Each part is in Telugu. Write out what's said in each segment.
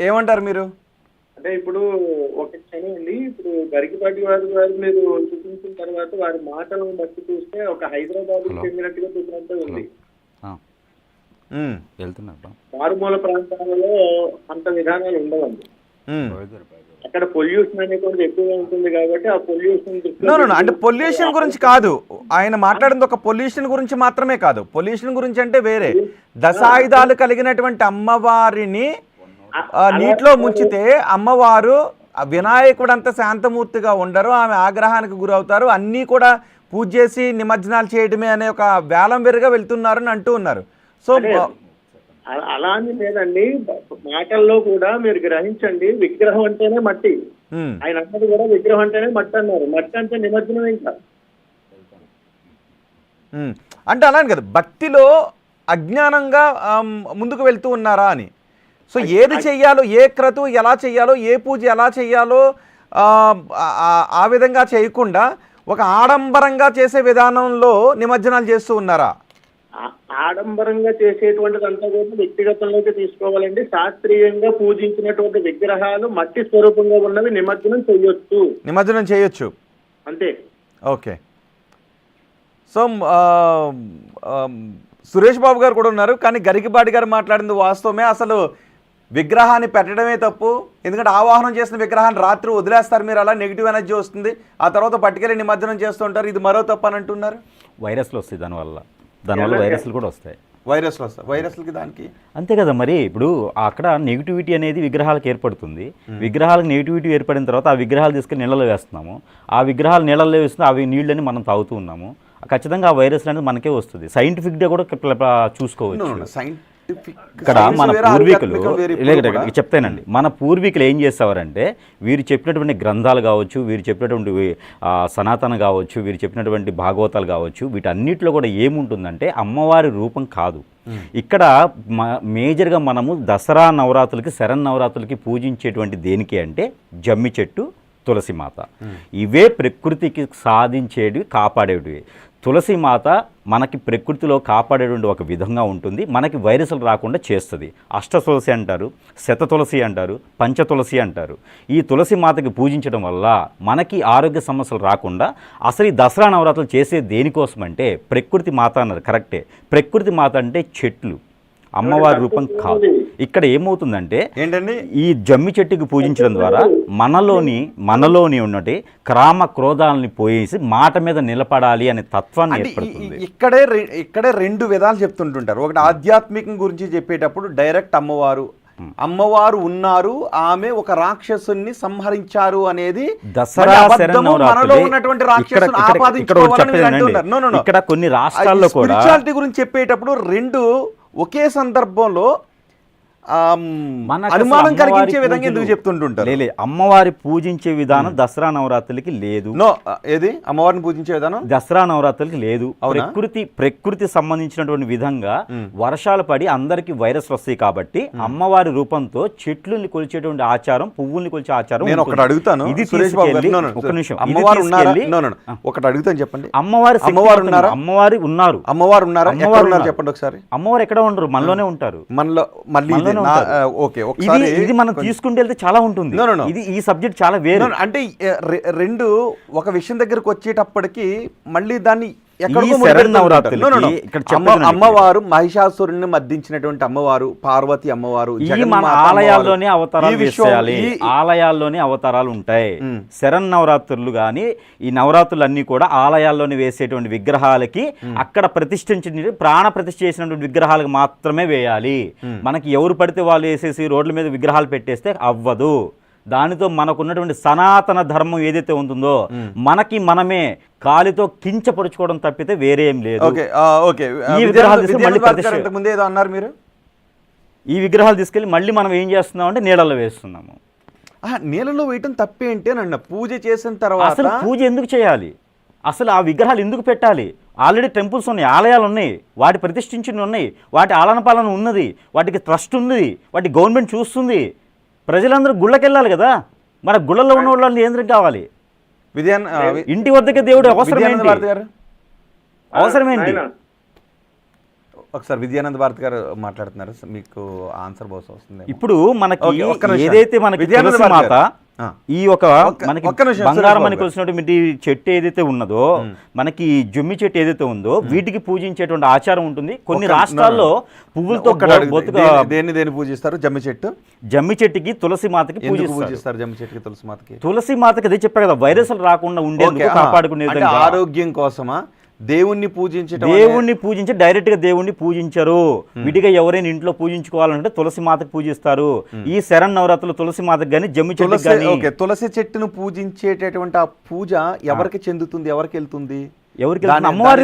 ఏమంటారు మీరు? అంటే ఇప్పుడు ఒక క్షణం అండి, ఇప్పుడు గరికపాటి గారు మీరు చూపించిన తర్వాత వారి మాటలను బట్టి చూస్తే ఒక హైదరాబాద్ చెందినట్టుగా చూసినట్టే ఉంది. మారుమూల ప్రాంతాలలో అంత విధానాలు ఉండవండి. అక్కడ పొల్యూషన్ అనేది ఎక్కువగా ఉంటుంది కాబట్టి ఆ పొల్యూషన్ అంటే పొల్యూషన్ గురించి కాదు ఆయన మాట్లాడింది, ఒక పొల్యూషన్ గురించి మాత్రమే కాదు. పొల్యూషన్ గురించి అంటే వేరే, దశాయుధాలు కలిగినటువంటి అమ్మవారిని నీటిలో ముంచితే అమ్మవారు వినాయకుడు అంత శాంతమూర్తిగా ఉండరు, ఆమె ఆగ్రహానికి గురవుతారు, అన్నీ కూడా పూజ చేసి నిమజ్జనాలు చేయడమే అనే ఒక వేలం వెరుగా వెళ్తున్నారని అంటూ ఉన్నారు. సో అలా అని లేదండి, మాటల్లో కూడా మీరు గ్రహించండి, విగ్రహం అంటేనే మట్టి. ఆయన అన్నది కూడా విగ్రహం అంటేనే మట్టి అన్నారు. మట్టి అంటే నిమజ్జనం ఇంకా అంటే అలానే కదా, భక్తిలో అజ్ఞానంగా ముందుకు వెళ్తూ ఉన్నారా అని. సో ఏది చెయ్యాలో, ఏ క్రతు ఎలా చెయ్యాలో, ఏ పూజ ఎలా చెయ్యాలో ఆ విధంగా చేయకుండా ఒక ఆడంబరంగా చేసే విధానంలో నిమజ్జనాలు చేస్తూ ఉన్నారా? ఆడంబరంగా చేసేటువంటిదంతా కూడా వ్యక్తిగతంలోకి తీసుకోవాలండి. శాస్త్రీయంగా పూజించినటువంటి విగ్రహాలు మట్టి స్వరూపంగా ఉన్నవి నిమజ్జనం చేయొచ్చు అంతే. ఓకే. సో సురేష్ బాబు గారు కూడా ఉన్నారు, కానీ గరికపాటి గారు మాట్లాడింది వాస్తవమే. అసలు విగ్రహాన్ని పెట్టడమే తప్పు, ఎందుకంటే ఆవాహనం చేసిన విగ్రహాన్ని రాత్రి వదిలేస్తారు మీరు, అలా నెగిటివ్ ఎనర్జీ వస్తుంది, ఆ తర్వాత పట్టుకెళ్ళి నిమజ్జనం చేస్తుంటారు, ఇది మరో తప్పు అని అంటున్నారు. వైరస్లు వస్తాయి దానివల్ల వైరస్లు కూడా వస్తాయి. వైరస్లకి దానికి అంతే కదా. మరి ఇప్పుడు అక్కడ నెగిటివిటీ అనేది విగ్రహాలకు ఏర్పడుతుంది. విగ్రహాలకు నెగిటివిటీ ఏర్పడిన తర్వాత ఆ విగ్రహాలు తీసుకెళ్ళి నీళ్ళలో వేస్తున్నాము, ఆ విగ్రహాలు నీళ్ళలో వేస్తుంది, అవి నీళ్ళని మనం తాగుతూ ఉన్నాము. ఖచ్చితంగా ఆ వైరస్ అనేది మనకే వస్తుంది. సైంటిఫిక్గా కూడా చూసుకోవచ్చు. ఇక్కడ మన పూర్వీకులు చెప్తానండి, మన పూర్వీకులు ఏం చేసేవారంటే, వీరు చెప్పినటువంటి గ్రంథాలు కావచ్చు, వీరు చెప్పినటువంటి సనాతన కావచ్చు, వీరు చెప్పినటువంటి భాగవతాలు కావచ్చు, వీటన్నిటిలో కూడా ఏముంటుందంటే అమ్మవారి రూపం కాదు. ఇక్కడ మేజర్గా మనము దసరా నవరాత్రులకి, శరన్నవరాత్రులకి పూజించేటువంటి దేనికి అంటే జమ్మి చెట్టు, తులసిమాత. ఇవే ప్రకృతికి సాధించేవి, కాపాడేవి. తులసిమాత మనకి ప్రకృతిలో కాపాడేటువంటి ఒక విధంగా ఉంటుంది, మనకి వైరస్లు రాకుండా చేస్తుంది. అష్టతులసి అంటారు, శతతులసి అంటారు, పంచతులసి అంటారు. ఈ తులసి మాతకి పూజించడం వల్ల మనకి ఆరోగ్య సమస్యలు రాకుండా, అసలు ఈ దసరా నవరాత్రులు చేసే దేనికోసం అంటే ప్రకృతి మాత అన్నారు, కరెక్టే. ప్రకృతి మాత అంటే చెట్లు, అమ్మవారి రూపం కాదు. ఇక్కడ ఏమవుతుందంటే ఏంటంటే ఈ జమ్మి చెట్టుకి పూజించడం ద్వారా మనలోని ఉన్నటి క్రామ క్రోధాలని పోయేసి మాట మీద నిలబడాలి అనే తత్వాన్ని ఏర్పడుతుంది. ఇక్కడే రెండు విధాలు చెప్తుంటుంటారు. ఒకటి ఆధ్యాత్మికం గురించి చెప్పేటప్పుడు డైరెక్ట్ అమ్మవారు ఉన్నారు, ఆమె ఒక రాక్షసుని సంహరించారు అనేది దసరా ఇక్కడ కొన్ని రాష్ట్రాల్లో కూడా స్పిరిచువాలిటీ గురించి చెప్పేటప్పుడు రెండు ఒకే సందర్భంలో అనుమానం కలిగించే విధంగా ఎందుకు చెప్తుంటుంటారు? లేదు, అమ్మవారి పూజించే విధానం దసరా నవరాత్రులకి లేదు. ఏది అమ్మవారిని పూజించే విధానం దసరా నవరాత్రులకి లేదు. ప్రకృతి సంబంధించినటువంటి విధంగా వర్షాలు పడి అందరికి వైరస్ వస్తాయి కాబట్టి అమ్మవారి రూపంతో చెట్లని కొలిచేటువంటి ఆచారం, పువ్వుల్ని కొలిచే ఆచారం. నేను ఒకటి అడుగుతాను, ఇది ఒక నిమిషం, ఒకటి అడుగుతాను చెప్పండి. అమ్మవారు ఉన్నారు, అమ్మవారు ఉన్నారా చెప్పండి ఒకసారి. అమ్మవారు ఎక్కడ ఉండరు, మనలోనే ఉంటారు. మళ్ళీ ఇది మనం తీసుకుంటే వెళ్తే చాలా ఉంటుంది. ఇది ఈ సబ్జెక్ట్ చాలా వేరు. అంటే రెండు ఒక విషయం దగ్గరకు వచ్చేటప్పటికి మళ్ళీ దాన్ని అమ్మవారు మహిషాసురుని మర్దించినటువంటి అమ్మవారు, పార్వతి అమ్మవారు, ఆలయాల్లోనే అవతారాలు వేసేయాలి, ఆలయాల్లోనే అవతారాలు ఉంటాయి. శరన్నవరాత్రులు కానీ ఈ నవరాత్రులు అన్ని కూడా ఆలయాల్లోనే వేసేటువంటి విగ్రహాలకి అక్కడ ప్రతిష్ఠించిన ప్రాణ ప్రతిష్ఠ చేసినటువంటి విగ్రహాలకు మాత్రమే వేయాలి. మనకి ఎవరు పడితే వాళ్ళు వేసేసి రోడ్ల మీద విగ్రహాలు పెట్టేస్తే అవ్వదు. దానితో మనకున్నటువంటి సనాతన ధర్మం ఏదైతే ఉంటుందో మనకి మనమే కాలితో కించపరుచుకోవడం తప్పితే వేరే ఏం లేదు. ఈ విగ్రహాలు తీసుకెళ్ళి మళ్ళీ మనం ఏం చేస్తున్నాం అంటే నీళ్ళలో వేస్తున్నాము. నీళ్ళలో వేయటం తప్పేంటి అన్న పూజ చేసిన తర్వాత అసలు పూజ ఎందుకు చేయాలి? అసలు ఆ విగ్రహాలు ఎందుకు పెట్టాలి? ఆల్రెడీ టెంపుల్స్ ఉన్నాయి, ఆలయాలు ఉన్నాయి, వాటి ప్రతిష్ఠించి ఉన్నాయి, వాటి ఆలన పాలన ఉన్నది, వాటికి ట్రస్ట్ ఉంది, వాటి గవర్నమెంట్ చూస్తుంది. ప్రజలందరూ గుళ్ళకి వెళ్ళాలి కదా, మన గుళ్ళల్లో ఉన్న వాళ్ళని ఏం కావాలి? ఇంటి వద్దకే దేవుడు అవసరమేంటి? ఒకసారి విద్యానంద భారతి గారు మాట్లాడుతున్నారు, మీకు ఆన్సర్ బహుశా వస్తుంది. ఇప్పుడు మనకి ఓకే, ఒక్క నిమిషం. ఏదైతే మనకి విద్యానంద తులసి భారతి మాత గారు. ఆ. ఈ ఒక మనకి ఒక్క నిమిషం, బంగారం సురేష్ అని బాబు కొలిసినటువంటి చెట్టు ఏదైతే ఉన్నదో, మనకి జమ్మి చెట్టు ఏదైతే ఉందో వీటికి పూజించేటువంటి ఆచారం ఉంటుంది. కొన్ని రాష్ట్రాల్లో పువ్వులతో దేన్ని పూజిస్తారు? జమ్మి చెట్టు, జమ్మి చెట్టుకి తులసి మాతకి పూజిస్తారు. జమ్మి చెట్టుకి తులసి మాతకి, తులసి మాతకి అదే చెప్పారు కదా, వైరస్లు రాకుండా ఉండేందుకు కాపాడుకునే విధంగా. ఆరోగ్యం కోసమా? దేవుణ్ణి పూజించి డైరెక్ట్ గా దేవుణ్ణి పూజించరు. విడిగా ఎవరైనా ఇంట్లో పూజించుకోవాలంటే తులసి మాతకు పూజిస్తారు. ఈ శరణ్ నవరాత్రులు తులసి మాతకు గానీ జమ్మి చెట్టుకి గానీ. తులసి చెట్టును పూజించేటటువంటి ఆ పూజ ఎవరికి చెందుతుంది, ఎవరికి వెళ్తుంది? ఎవరికి అమ్మవారి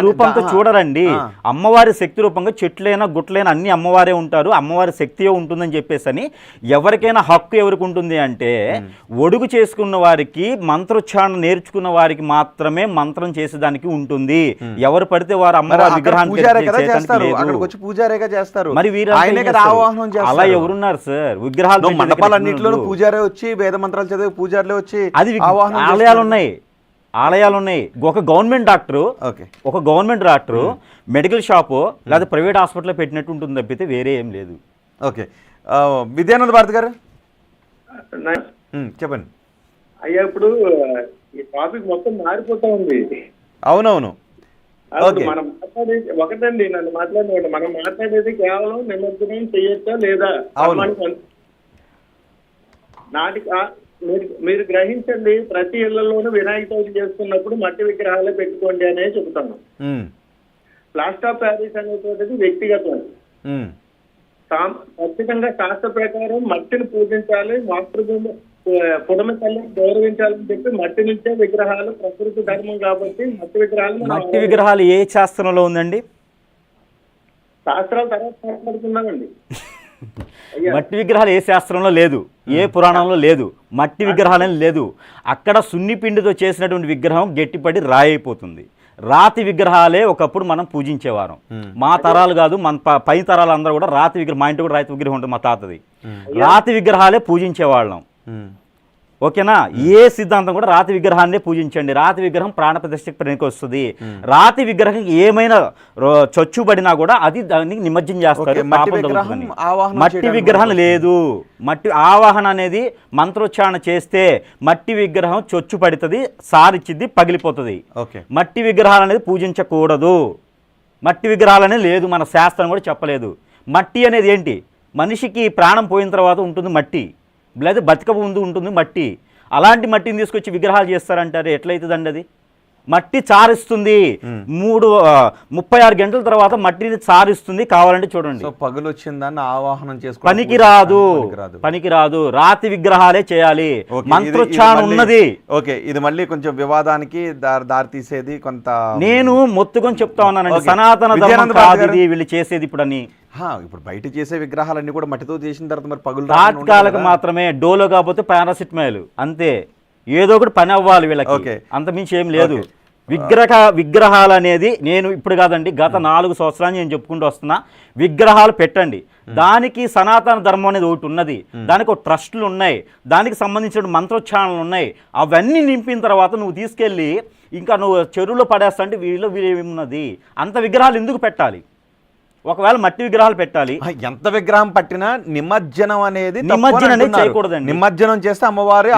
రూపంతో చూడరండి. అమ్మవారి శక్తి రూపంగా చెట్లైనా గుట్లైనా అన్ని అమ్మవారే ఉంటారు, అమ్మవారి శక్తియే ఉంటుందని చెప్పేసి అని ఎవరికైనా హక్కు ఎవరికి ఉంటుంది అంటే, ఒడుగు చేసుకున్న వారికి మంత్రోచ్చారణ నేర్చుకున్న వారికి మాత్రమే మంత్రం చేసేదానికి ఉంటుంది. ఎవరు పడితే వారు అమ్మవారి విగ్రహాన్ని చేస్తారు. మరి వీరు అలా ఎవరున్నారు సార్? విగ్రహాలు మండపాలన్నింటిలోనూ పూజారే వచ్చి వేద మంత్రాలు చదివే పూజారులే వచ్చి అది ఆలయాలు ఉన్నాయి. ఒక గవర్నమెంట్ డాక్టరు మెడికల్ షాపు లేదా ప్రైవేట్ హాస్పిటల్లో పెట్టినట్టు ఉంటుంది తప్పితే వేరే ఏం లేదు. ఓకే, విద్యానంద భారతి గారు చెప్పండి. అయ్యా, ఇప్పుడు ఈ టాపిక్ మొత్తం మారిపోతా ఉంది. అవునవును. మనం మాట్లాడేది ఒకటండి, నన్ను మాట్లాడిన మనం మాట్లాడేది కేవలం నిమజ్జనం చేయొచ్చా లేదా నాటికి. మీరు గ్రహించండి, ప్రతి ఇళ్లలోనూ వినాయక చవితి చేసుకున్నప్పుడు మట్టి విగ్రహాలే పెట్టుకోండి అనే చెబుతాను. ప్లాస్టర్ ఆఫ్ ప్యారిస్ అనేటువంటిది వ్యక్తిగతం. ఖచ్చితంగా శాస్త్ర ప్రకారం మట్టిని పూజించాలి, మాతృభూమి పుడమి తల్లిని గౌరవించాలని చెప్పి మట్టి నుంచే విగ్రహాలు ప్రకృతి ధర్మం కాబట్టి మట్టి విగ్రహాలు ఏ శాస్త్రంలో ఉందండి? శాస్త్రాల తర్వాత మాట్లాడుతున్నామండి. మట్టి విగ్రహాలు ఏ శాస్త్రంలో లేదు, ఏ పురాణంలో లేదు, మట్టి విగ్రహాలని లేదు. అక్కడ సున్నిపిండితో చేసినటువంటి విగ్రహం గట్టిపడి రాయి అయిపోతుంది. రాతి విగ్రహాలే ఒకప్పుడు మనం పూజించేవారం. మా తరాలు కాదు, మన పై తరాలు అందరూ కూడా రాతి విగ్రహం, మా ఇంటి కూడా రాతి విగ్రహం ఉంటుంది మా తాతది. రాతి విగ్రహాలే పూజించేవాళ్ళం. ఓకేనా? ఏ సిద్ధాంతం కూడా రాతి విగ్రహాన్ని పూజించండి. రాతి విగ్రహం ప్రాణ ప్రతిష్ఠకి పనికి వస్తుంది. రాతి విగ్రహం ఏమైనా చచ్చుబడినా కూడా అది దానికి నిమజ్జనం చేస్తారు. మట్టి విగ్రహం లేదు. మట్టి ఆవాహన అనేది మంత్రోచ్చారణ చేస్తే మట్టి విగ్రహం చొచ్చు పడుతుంది, సారిచ్చిద్ది, పగిలిపోతుంది. మట్టి విగ్రహాలు అనేది పూజించకూడదు. మట్టి విగ్రహాలనే లేదు, మన శాస్త్రం కూడా చెప్పలేదు. మట్టి అనేది ఏంటి? మనిషికి ప్రాణం పోయిన తర్వాత ఉంటుంది మట్టి, లేదా బతిక ముందు ఉంటుంది మట్టి. అలాంటి మట్టిని తీసుకొచ్చి విగ్రహాలు చేస్తారంటారు, ఎట్లయితుందండి? అది మట్టి చారిస్తుంది. 36 గంటల తర్వాత మట్టిని చారిస్తుంది. కావాలంటే చూడండి. పగులు వచ్చిందని ఆవాహనం చేసుకో పనికిరాదు. రాతి విగ్రహాలే చేయాలి. మంత్రోచ్చారణ ఉన్నది. ఓకే, ఇది మళ్ళీ కొంచెం వివాదానికి దారి తీసేది. కొంత నేను మొత్తుకొని చెప్తా ఉన్నానండి, సనాతన ధర్మం కాదు ఇది వీళ్ళు చేసేది ఇప్పుడు అని. ఇప్పుడు బయట చేసే విగ్రహాలన్నీ కూడా మట్టితో చేసిన తర్వాత మరి పగులు తాత్కాలిక మాత్రమే. డోలో కాకపోతే పారాసిటమాల్ అంతే, ఏదో ఒకటి పని అవ్వాలి వీళ్ళకి, అంత మించి ఏం లేదు. విగ్రహాలు అనేది నేను ఇప్పుడు కాదండి, గత 4 సంవత్సరాలు నేను చెప్పుకుంటూ వస్తున్నా. విగ్రహాలు పెట్టండి, దానికి సనాతన ధర్మం అనేది ఒకటి ఉన్నది, దానికి ఒక ట్రస్టులు ఉన్నాయి, దానికి సంబంధించిన మంత్రోచ్చారణలు ఉన్నాయి. అవన్నీ నింపిన తర్వాత నువ్వు తీసుకెళ్ళి ఇంకా నువ్వు చెరువులో పడేస్తా అంటే వీళ్ళు ఏమున్నది? అంత విగ్రహాలు ఎందుకు పెట్టాలి? ఒకవేళ మట్టి విగ్రహాలు పెట్టాలి. ఎంత విగ్రహం పట్టినా నిమజ్జనం అనేది చేయకూడదండి. నిమజ్జనం చేస్తే అమ్మవారు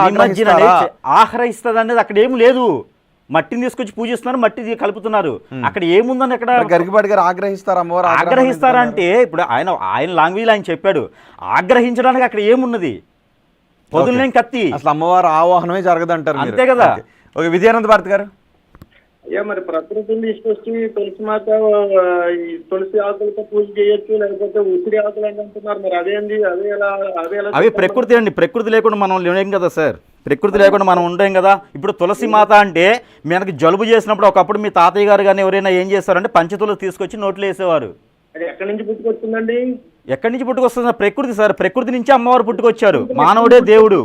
ఆహ్రయిస్తుంది అనేది అక్కడ ఏం లేదు. మట్టిని తీసుకొచ్చి పూజిస్తున్నారు, మట్టి కలుపుతున్నారు. అక్కడ ఏముందని ఎక్కడ గరికపాటి గారు ఆగ్రహిస్తారు? అమ్మవారు ఆగ్రహిస్తారంటే ఇప్పుడు ఆయన లాంగ్వేజ్ ఆయన చెప్పాడు, ఆగ్రహించడానికి అక్కడ ఏమున్నది? పొద్దున్నే కత్తి. అసలు అమ్మవారు ఆవాహనమే జరగదంటారు, అంతే కదా. ఓకే, విద్యానంద భారతి గారు. అయ్యా, మరి ప్రకృతిని తీసుకొచ్చి తులసి మాత తులసి ఆకులతో పూజ చేయొచ్చు, లేకపోతే ఉసిరి ఆకులు అని అంటున్నారు. మరి అదేంది? అవి ప్రకృతి అండి. ప్రకృతి లేకుండా మనం లేం కదా సార్. ప్రకృతి లేకుండా మనం ఉండేం కదా. ఇప్పుడు తులసి మాత అంటే మనకి జలుబు చేసినప్పుడు ఒకప్పుడు మీ తాతయ్య గారు కానీ ఎవరైనా ఏం చేస్తారంటే పంచతులసి తీసుకొచ్చి నోట్లో వేసేవారు. అది ఎక్కడి నుంచి పుట్టుకొచ్చిందండి? ఎక్కడి నుంచి పుట్టుకొస్తుంది? ప్రకృతి సార్. ప్రకృతి నుంచి అమ్మవారు పుట్టుకొచ్చారు. మానవుడే దేవుడు.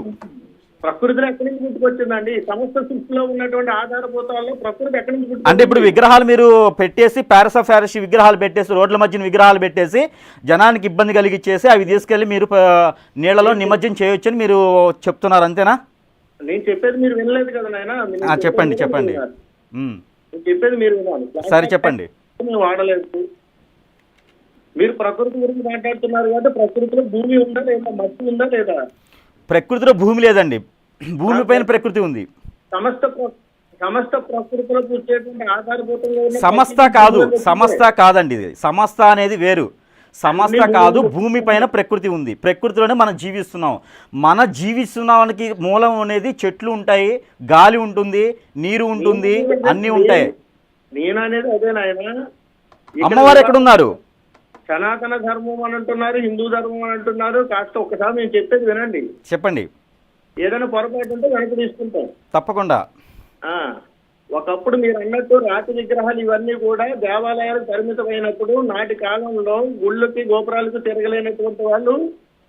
ప్రకృతిలో ఎక్కడి నుంచి పుట్టుకొచ్చిందండి? సమస్త సృష్టిలో ఉన్నటువంటి ఆధారభూతాల్లో ప్రకృతి ఎక్కడి నుంచి పుట్టుకొచ్చింది? అంటే ఇప్పుడు విగ్రహాలు మీరు పెట్టేసి ప్యారిస్ ఆఫ్ ప్యారిస్ విగ్రహాలు పెట్టేసి, రోడ్ల మధ్యన విగ్రహాలు పెట్టేసి జనానికి ఇబ్బంది కలిగించేసి అవి తీసుకెళ్లి మీరు నీళ్లలో నిమజ్జనం చేయొచ్చని మీరు చెప్తున్నారు, అంతేనా? నేను చెప్పేది మీరు వినలేదు కదా నాయన. చెప్పండి. చెప్పేది మీరు వినాలి. సరే చెప్పండి. వాడలేదు, మీరు ప్రకృతి గురించి మాట్లాడుతున్నారు కాబట్టి ప్రకృతిలో భూమి ఉందా లేదా, మట్టి ఉందా లేదా? ప్రకృతిలో భూమి లేదండి, భూమి పైన ప్రకృతి ఉంది. సమస్త ప్రకృతిలో వచ్చేటువంటి ఆధారభూతంగా ఉన్న సమస్త కాదు, సమస్త కాదండి, ఇది సమస్త అనేది వేరు. సమస్త కాదు, భూమి పైన ప్రకృతి ఉంది, ప్రకృతిలోనే మనం జీవిస్తున్నాం. మన జీవిస్తున్నానికి మూలం అనేది చెట్లు ఉంటాయి, గాలి ఉంటుంది, నీరు ఉంటుంది, అన్నీ ఉంటాయి. నేననేది అదే నాయన. అమ్మవారు ఎక్కడున్నారు? సనాతన ధర్మం అని అంటున్నారు, హిందూ ధర్మం అని అంటున్నారు. కాస్త ఒకసారి నేను చెప్పేది వినండి. చెప్పండి. ఏదైనా పొరపాటు ఉంటే వెనక్కి తీసుకుంటాం తప్పకుండా. ఒకప్పుడు మీరు అన్నట్టు రాతి విగ్రహాలు ఇవన్నీ కూడా దేవాలయాలకు పరిమితమైనప్పుడు నాటి కాలంలో గుళ్ళకి గోపురాలకు తిరగలేనటువంటి వాళ్ళు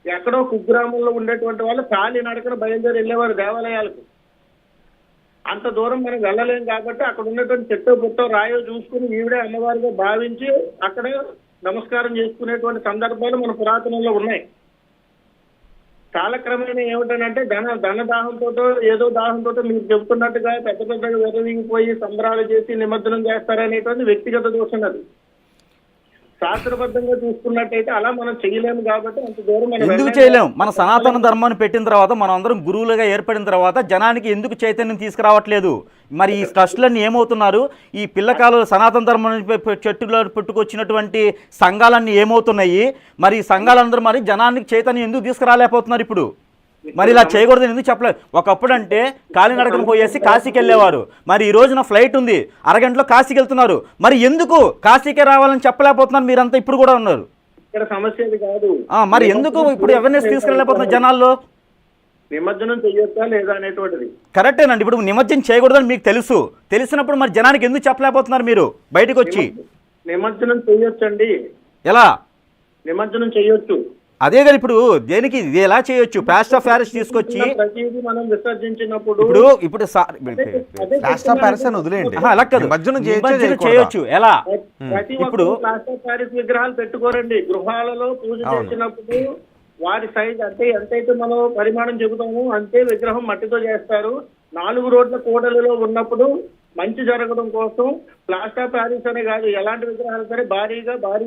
ఎక్కడో కుగ్రామంలో ఉండేటువంటి వాళ్ళు ఖాళీ నడకన బయలుదేరి వెళ్ళేవారు దేవాలయాలకు. అంత దూరం మనం వెళ్ళలేం కాబట్టి అక్కడ ఉన్నటువంటి చెట్టు పుట్టో రాయో చూసుకుని ఈవిడే అమ్మవారిగా భావించి అక్కడ నమస్కారం చేసుకునేటువంటి సందర్భాలు మన పురాతనంలో ఉన్నాయి. కాలక్రమేణా ఏమిటనంటే ధన దాహంతో ఏదో దాహంతో మీరు చెబుతున్నట్టుగా పెద్ద పెద్దగా విరవిగిపోయి సంబరాలు చేసి నిమజ్జనం చేస్తారనేటువంటి వ్యక్తిగత దోషం అది. శాస్త్రబద్ధంగా చూసుకున్నట్టయితే అలా మనం చేయలేము కాబట్టి అంత దూరం మనం ఎందుకు చేయలేము? మన సనాతన ధర్మాన్ని పెట్టిన తర్వాత మనం అందరం గురువులుగా ఏర్పడిన తర్వాత జనానికి ఎందుకు చైతన్యం తీసుకురావట్లేదు? మరి ఈ ట్రస్టులన్నీ ఏమవుతున్నారు? ఈ పిల్లకాలు సనాతన ధర్మాన్ని చెట్టులో పుట్టుకొచ్చినటువంటి సంఘాలన్నీ ఏమవుతున్నాయి? మరి ఈ సంఘాలందరూ మరి జనానికి చైతన్యం ఎందుకు తీసుకురాలేకపోతున్నారు ఇప్పుడు? మరి ఇలా చేయకూడదని ఎందుకు చెప్పలేదు? ఒకప్పుడు అంటే కాలినడకను పోయేసి కాశీకి వెళ్ళేవారు, మరి ఈ రోజున ఫ్లైట్ ఉంది, అరగంటలో కాశీకి వెళ్తున్నారు. మరి ఎందుకు కాశీకే రావాలని చెప్పలేకపోతున్నారు మీరంతా ఇప్పుడు కూడా ఉన్నారు? ఇక్కడ సమస్య కాదు. మరి ఎందుకు ఇప్పుడు అవేర్నెస్ తీసుకెళ్ళలేకపోతున్నారు జనాల్లో? నిమజ్జనం చెయ్యొచ్చా లేదా అనేటువంటిది కరెక్టేనండి. ఇప్పుడు నిమజ్జనం చేయకూడదని మీకు తెలుసు, తెలిసినప్పుడు మరి జనానికి ఎందుకు చెప్పలేకపోతున్నారు మీరు బయటకు వచ్చి? నిమజ్జనం చెయ్యొచ్చండి. ఎలా నిమజ్జనం చెయ్యొచ్చు? అదే కదా ఇప్పుడు దేనికి ఇది ఎలా చేయొచ్చు? ప్లాస్టర్ ఆఫ్ ప్యారిస్ తీసుకొచ్చి ప్రతిదీ మనం విసర్జించినప్పుడు ఇప్పుడు ప్లాస్టర్ ఆఫ్ ప్యారిస్ అని వదిలేయండి, అలా కాదు, నిమజ్జనం చేయొచ్చు. ఎలా ఇప్పుడు ప్లాస్టర్ ఆఫ్ ప్యారిస్ విగ్రహాలు పెట్టుకోరండి. గృహాలలో పూజ చేసినప్పుడు వారి సైజ్ అంటే ఎంతైతే మనం పరిమాణం చెబుతామో అంతే విగ్రహం మట్టితో చేస్తారు. 4 రోడ్ల కూడలిలో ఉన్నప్పుడు మంచి జరగడం కోసం ప్లాస్టర్ ఆఫ్ ప్యారిస్ అనే కాదు, ఎలాంటి విగ్రహాలు సరే భారీ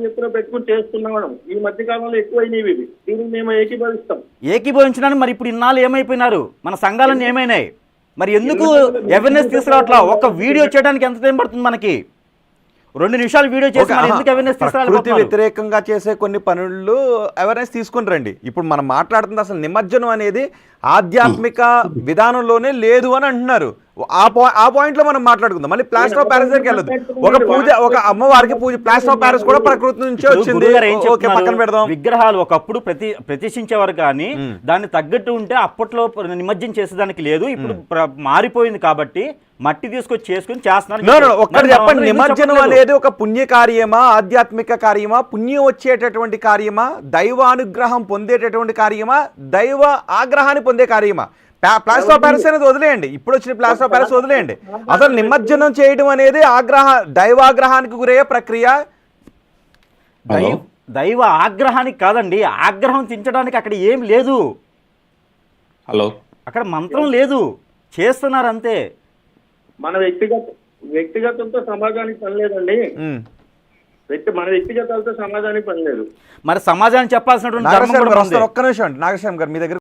ఎత్తులో పెట్టుకుని చేస్తున్నాం. ఈ మధ్య కాలంలో ఎక్కువైనవి ఇవి. దీనికి మేము ఏకీభవించడానికి మరి ఇప్పుడు ఇన్నాళ్ళు ఏమైపోయినారు? మన సంఘాలన్నీ ఏమైనాయి? మరి ఎందుకు అవేర్నెస్ తీసుకురావట్లా? ఒక వీడియో చేయడానికి ఎంత టైం పడుతుంది మనకి? 2 నిమిషాలు వీడియో చేసి ఎందుకు అవేర్నెస్ ప్రకృతి వ్యతిరేకంగా చేసే కొన్ని పనులు అవేర్నెస్ తీసుకుని రండి. ఇప్పుడు మనం మాట్లాడుతుంది అసలు నిమజ్జనం అనేది ఆధ్యాత్మిక విధానంలోనే లేదు అని అంటున్నారు. ఆ పాయింట్ లో మనం మాట్లాడుకుందాం. మళ్ళీ ప్లాస్టర్ ఆఫ్ ప్యారిస్ దగ్గరికి వెళ్ళదు. ఒక అమ్మవారికి పూజ ప్లాస్టర్ ఆఫ్ ప్యారిస్ కూడా ప్రకృతి నుంచే వచ్చింది. పక్కన పెడదాం. విగ్రహాలు ఒకప్పుడు ప్రతిష్ఠించేవారు కానీ దాన్ని తగ్గట్టు ఉంటే అప్పట్లో నిమజ్జనం చేసేదానికి లేదు. ఇప్పుడు మారిపోయింది కాబట్టి మట్టి తీసుకొచ్చి చేసుకుని చేస్తున్నారు. ఒక్కటి చెప్పండి, నిమజ్జనం అనేది ఒక పుణ్య కార్యమా, ఆధ్యాత్మిక కార్యమా, పుణ్యం వచ్చేటటువంటి కార్యమా, దైవానుగ్రహం పొందేటటువంటి కార్యమా, దైవ ఆగ్రహాన్ని పొందే కార్యమా? ప్లాస్టర్ ఆఫ్ ప్యారిస్ అనేది వదిలేయండి, ఇప్పుడు వచ్చిన ప్లాస్టర్ ఆఫ్ ప్యారిస్ వదిలేయండి. అసలు నిమజ్జనం చేయడం అనేది దైవాగ్రహానికి గురయ్యే ప్రక్రియ. దైవ ఆగ్రహానికి కాదండి, ఆగ్రహం తించడానికి అక్కడ ఏం లేదు. అక్కడ మంత్రం లేదు, చేస్తున్నారు అంతే. మన వ్యక్తిగతంతో సమాజానికి పని లేదండి. మన వ్యక్తిగతాలతో సమాజానికి పని లేదు. మరి సమాజానికి చెప్పాల్సినటువంటి ఒక్క నిమిషం నాగేశ్వరం గారు మీ దగ్గర